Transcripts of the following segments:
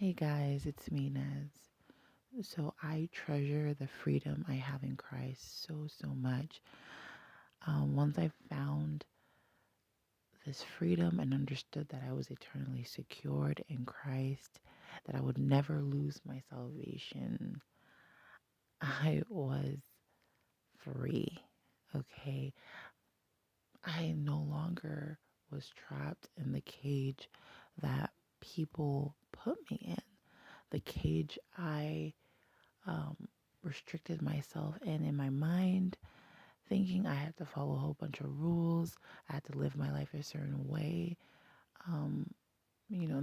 Hey guys, it's me, Nez. So I treasure the freedom I have in Christ so much. Once I found this freedom and understood that I was eternally secured in Christ, that I would never lose my salvation, I was free. Okay. I no longer was trapped in the cage that people put me in, the cage I restricted myself in my mind, thinking I had to follow a whole bunch of rules. I had to live my life a certain way, and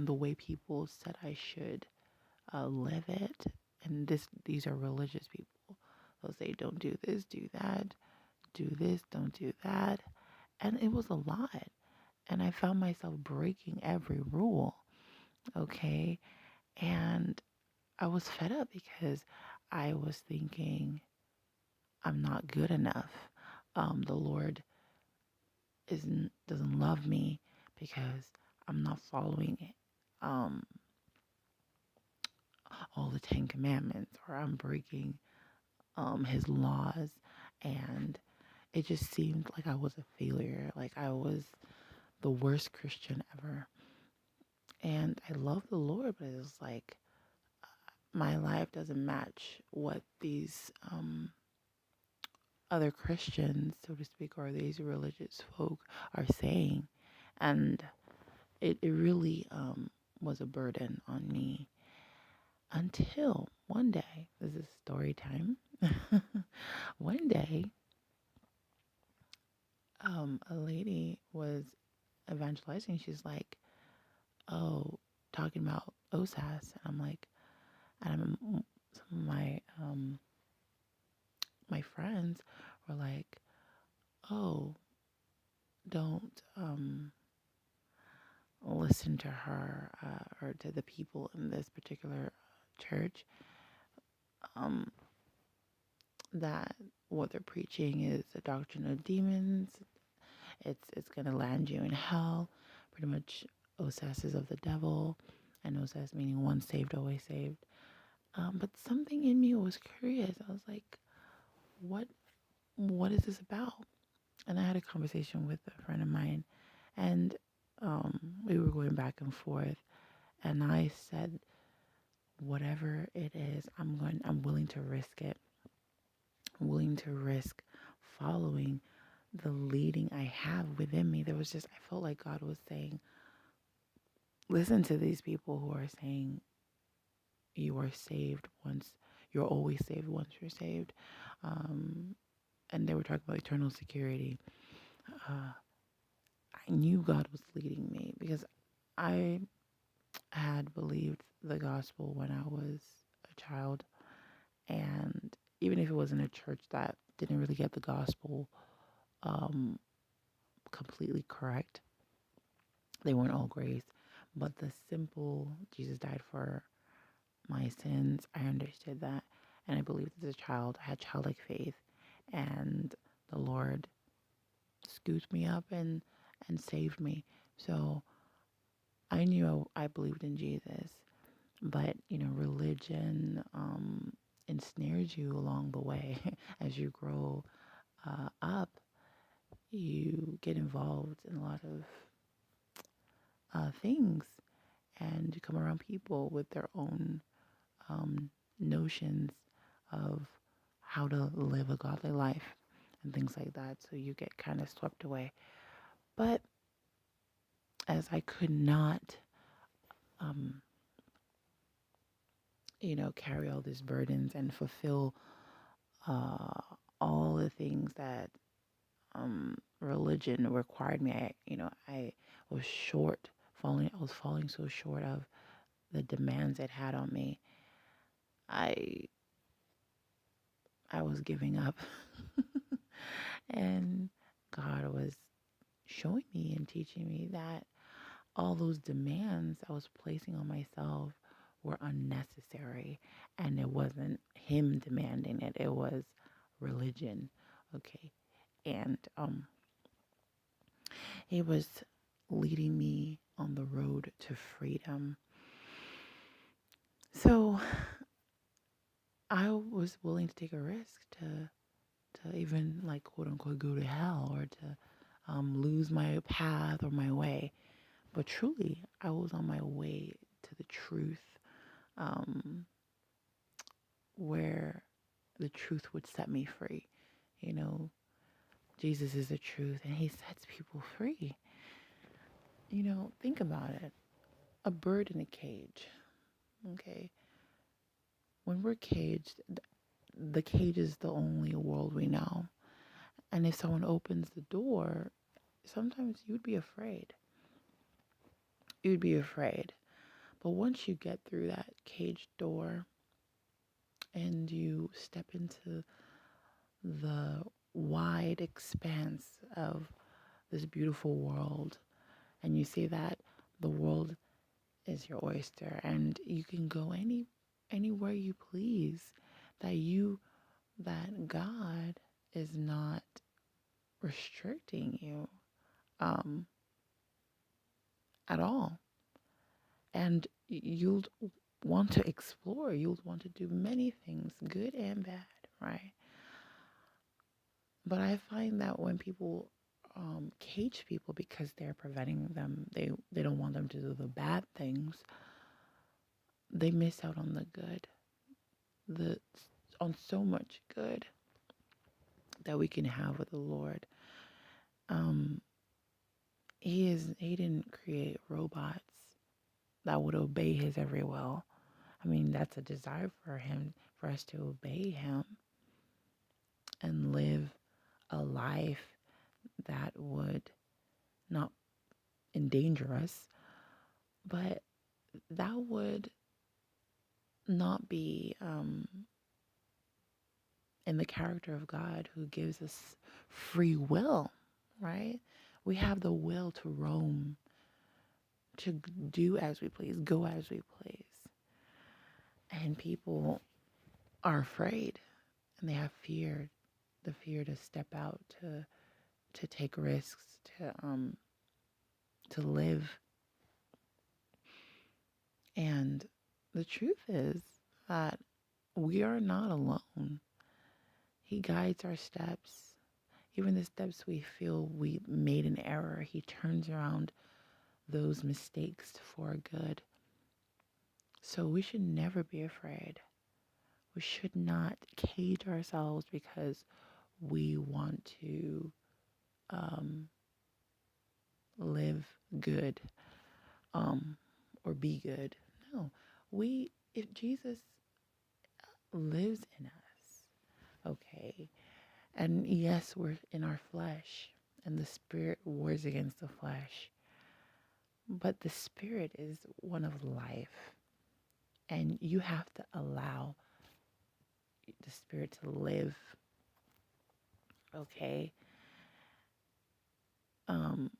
the way people said I should live it. And these are religious people. They'll say, don't do this, do that, do this, don't do that. And it was a lot. And I found myself breaking every rule. Okay. And I was fed up because I was thinking, I'm not good enough. The Lord doesn't love me because I'm not following um, all the Ten Commandments, or I'm breaking His laws, and it just seemed like I was a failure, like I was the worst Christian ever. And I love the Lord, but it was like my life doesn't match what these other Christians, so to speak, or these religious folk are saying. And it really was a burden on me until one day, this is story time. One day, a lady was evangelizing. She's like, oh, talking about OSAS. And I'm like, some of my friends were like, oh, don't listen to her or to the people in this particular church. Um, that what they're preaching is a doctrine of demons. It's gonna land you in hell. Pretty much, OSAS is of the devil, and OSAS meaning once saved, always saved. But something in me was curious. I was like, what what is this about? And I had a conversation with a friend of mine, and we were going back and forth. And I said, whatever it is, I'm willing to risk it. I'm willing to risk following the leading I have within me. There was just, I felt like God was saying, listen to these people who are saying you are saved once, you're always saved once you're saved. And they were talking about eternal security. I knew God was leading me because I had believed the gospel when I was a child. And even if it was in a church that didn't really get the gospel um, completely correct, they weren't all grace. But the simple Jesus died for my sins, I understood that. And I believed as a child, I had childlike faith. And the Lord scooped me up and saved me. So I knew I believed in Jesus. But, religion ensnares you along the way. As you grow up, you get involved in a lot of things, and you come around people with their own notions of how to live a godly life and things like that. So you get kind of swept away. But as I could not, um, carry all these burdens and fulfill uh, all the things that religion required me. I was I was falling so short of the demands it had on me. I I was giving up. And God was showing me and teaching me that all those demands I was placing on myself were unnecessary, and it wasn't him demanding it, it was religion. Okay. And he was leading me on the road to freedom. So I was willing to take a risk to even like quote unquote go to hell or to lose my path or my way. But truly, I was on my way to the truth, um, where the truth would set me free. You know, Jesus is the truth and he sets people free. Think about it. A bird in a cage, okay? When we're caged, the cage is the only world we know. And if someone opens the door, sometimes you'd be afraid. You'd be afraid. But once you get through that cage door and you step into the wide expanse of this beautiful world, and you see that the world is your oyster and you can go anywhere you please, that God is not restricting you um at all. And you'll want to explore, you'll want to do many things, good and bad, right? But I find that when people cage people because they're preventing them, they don't want them to do the bad things, they miss out on the good, the on so much good that we can have with the Lord. Um, he didn't create robots that would obey his every will. I mean, that's a desire for him, for us to obey him and live a life that would not endanger us, but that would not be in the character of God who gives us free will, right? We have the will to roam, to do as we please, go as we please. And people are afraid and they have fear, the fear to step out, to take risks, to live. And the truth is that we are not alone. He guides our steps. Even the steps we feel we made an error, he turns around those mistakes for good. So we should never be afraid. We should not cage ourselves because we want to um, live good um, or be good. No, if Jesus lives in us, okay, and yes, we're in our flesh, and the spirit wars against the flesh, but the spirit is one of life, and you have to allow the spirit to live, okay? Um,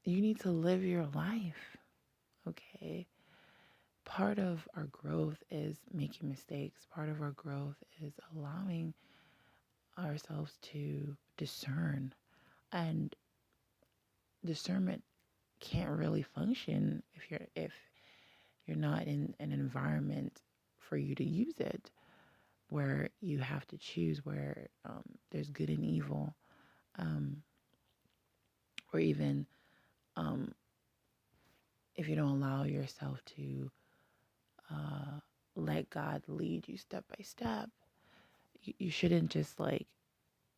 you need to live your life, okay? Part of our growth is making mistakes. Part of our growth is allowing ourselves to discern. And discernment can't really function if you're not in an environment for you to use it, where you have to choose where there's good and evil, um, or even um, if you don't allow yourself to uh, let God lead you step by step. You shouldn't just like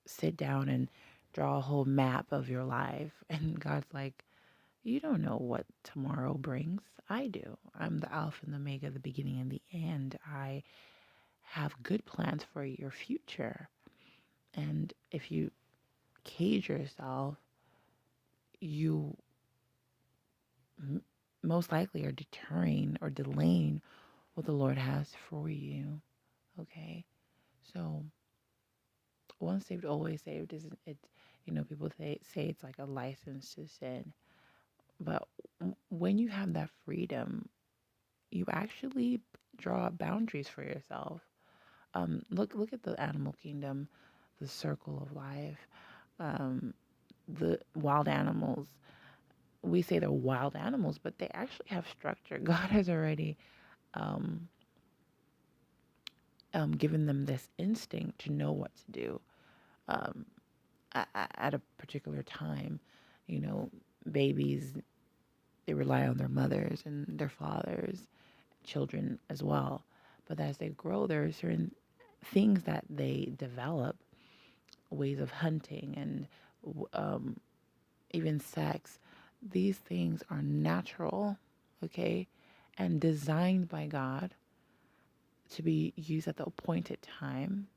sit down and draw a whole map of your life. And God's like, you don't know what tomorrow brings. I do. I'm the Alpha and the Omega, the beginning and the end. I have good plans for your future. And if you cage yourself, you most likely are deterring or delaying what the Lord has for you. Okay? So, once saved, always saved isn't it? People say it's like a license to sin. But when you have that freedom, you actually draw boundaries for yourself. Look at the animal kingdom, the circle of life, um, the wild animals. We say they're wild animals, but they actually have structure. God has already um, given them this instinct to know what to do um, at a particular time. You know, babies, they rely on their mothers and their fathers, children as well. But as they grow, there are certain things that they develop, ways of hunting and um, even sex. These things are natural, okay, and designed by God to be used at the appointed time.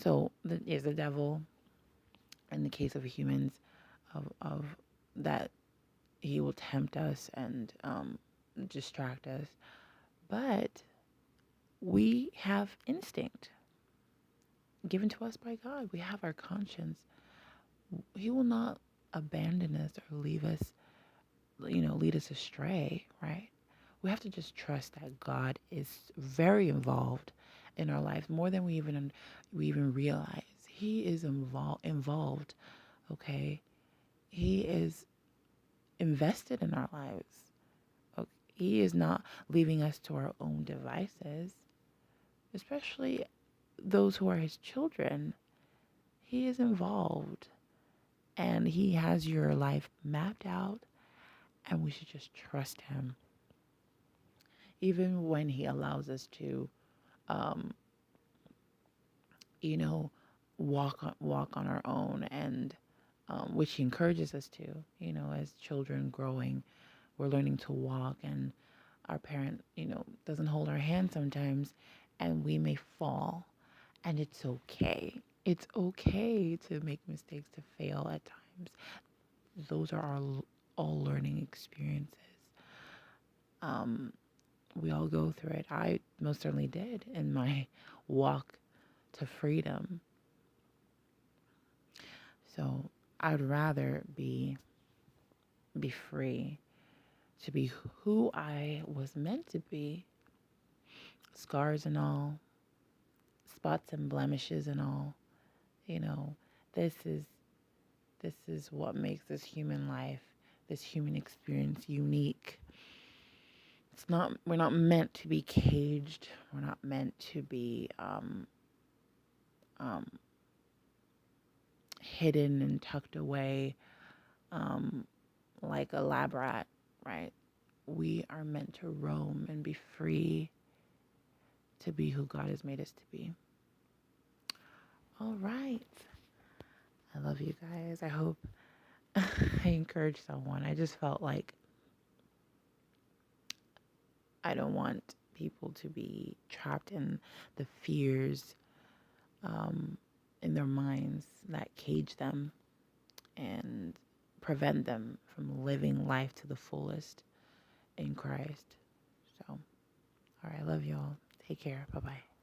So is the devil, in the case of humans, of that he will tempt us and distract us. But we have instinct given to us by God. We have our conscience. He will not abandon us or leave us, lead us astray, right? We have to just trust that God is very involved in our lives more than we even realize. He is involved, okay? He is invested in our lives. Okay? He is not leaving us to our own devices, especially those who are his children. He is involved and he has your life mapped out, and we should just trust him. Even when he allows us to, um, you know, walk on our own, and which he encourages us to, as children growing, we're learning to walk, and our parent, doesn't hold our hand sometimes, and we may fall, and it's okay. It's okay to make mistakes, to fail at times. Those are all learning experiences. Um, we all go through it. I most certainly did in my walk to freedom. So I'd rather be free, to be who I was meant to be, scars and all, spots and blemishes and all. You know, this is this is what makes this human life, this human experience unique. We're not meant to be caged. We're not meant to be um, hidden and tucked away um, like a lab rat, right? We are meant to roam and be free, to be who God has made us to be. All right. I love you guys. I hope I encourage someone. I just felt like I don't want people to be trapped in the fears in their minds that cage them and prevent them from living life to the fullest in Christ. So, all right, I love y'all. Take care. Bye bye.